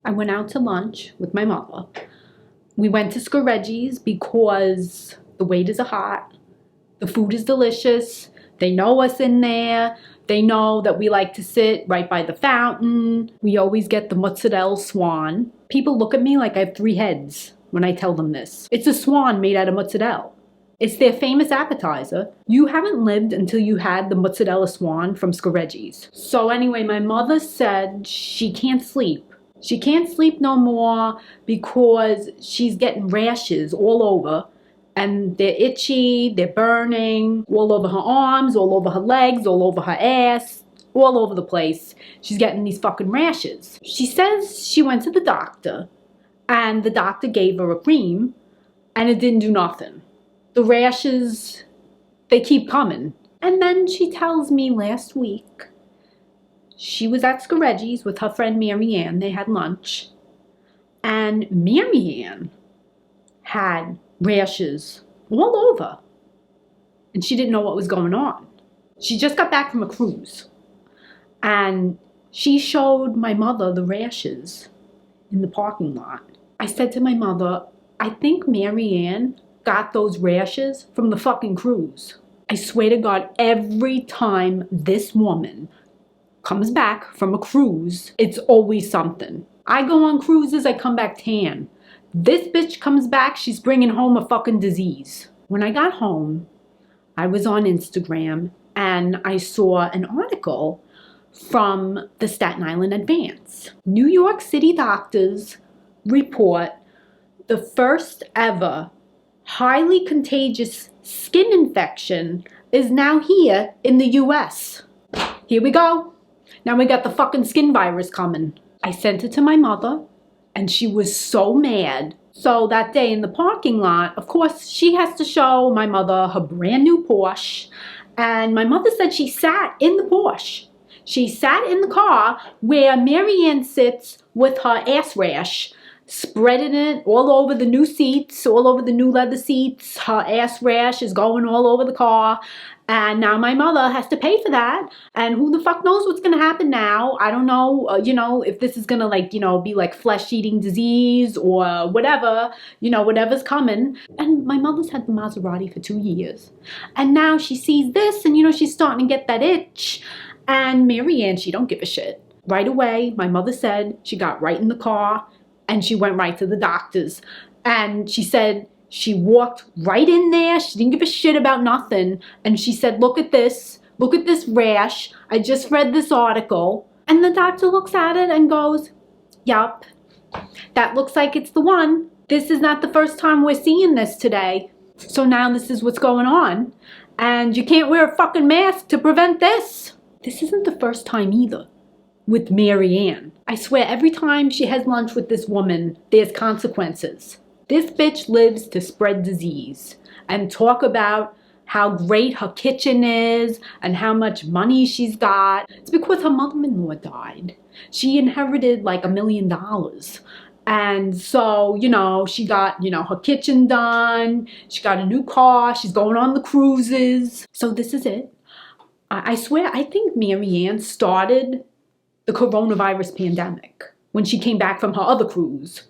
I went out to lunch with my mother. We went to Scoreggi's because the waiters are hot, the food is delicious, they know us in there, they know that we like to sit right by the fountain. We always get the mozzarella swan. People look at me like I have 3 heads when I tell them this. It's a swan made out of mozzarella. It's their famous appetizer. You haven't lived until you had the mozzarella swan from Scoreggi's. So anyway, my mother said she can't sleep. She can't sleep no more because she's getting rashes all over. And they're itchy, they're burning, all over her arms, all over her legs, all over her ass, all over the place. She's getting these fucking rashes. She says she went to the doctor, and the doctor gave her a cream, and it didn't do nothing. The rashes, they keep coming. And then she tells me last week, she was at Scoreggi's with her friend Marianne. They had lunch. And Marianne had rashes all over. And she didn't know what was going on. She just got back from a cruise. And she showed my mother the rashes in the parking lot. I said to my mother, I think Marianne got those rashes from the fucking cruise. I swear to God, every time this woman comes back from a cruise, it's always something. I go on cruises, I come back tan. This bitch comes back, she's bringing home a fucking disease. When I got home, I was on Instagram and I saw an article from the Staten Island Advance. New York City doctors report the first ever highly contagious skin infection is now here in the US. Here we go. Now we got the fucking skin virus coming. I sent it to my mother and she was so mad. So that day in the parking lot, of course, she has to show my mother her brand new Porsche. And my mother said she sat in the Porsche. She sat in the car where Marianne sits with her ass rash, spreading it all over the new seats, all over the new leather seats. Her ass rash is going all over the car. And now my mother has to pay for that. And who the fuck knows what's going to happen now? I don't know, if this is going to be like flesh-eating disease or whatever, whatever's coming. And my mother's had the Maserati for 2 years. And now she sees this and, she's starting to get that itch. And Marianne, she don't give a shit. Right away, my mother said she got right in the car and she went right to the doctor's. And she said, she walked right in there. She didn't give a shit about nothing. And she said, look at this rash. I just read this article. And the doctor looks at it and goes, yup, that looks like it's the one. This is not the first time we're seeing this today. So now this is what's going on. And you can't wear a fucking mask to prevent this. This isn't the first time either with Marianne. I swear every time she has lunch with this woman, there's consequences. This bitch lives to spread disease and talk about how great her kitchen is and how much money she's got. It's because her mother-in-law died. She inherited like $1 million. And so, she got, her kitchen done. She got a new car. She's going on the cruises. So this is it. I swear, I think Marianne started the coronavirus pandemic when she came back from her other cruise.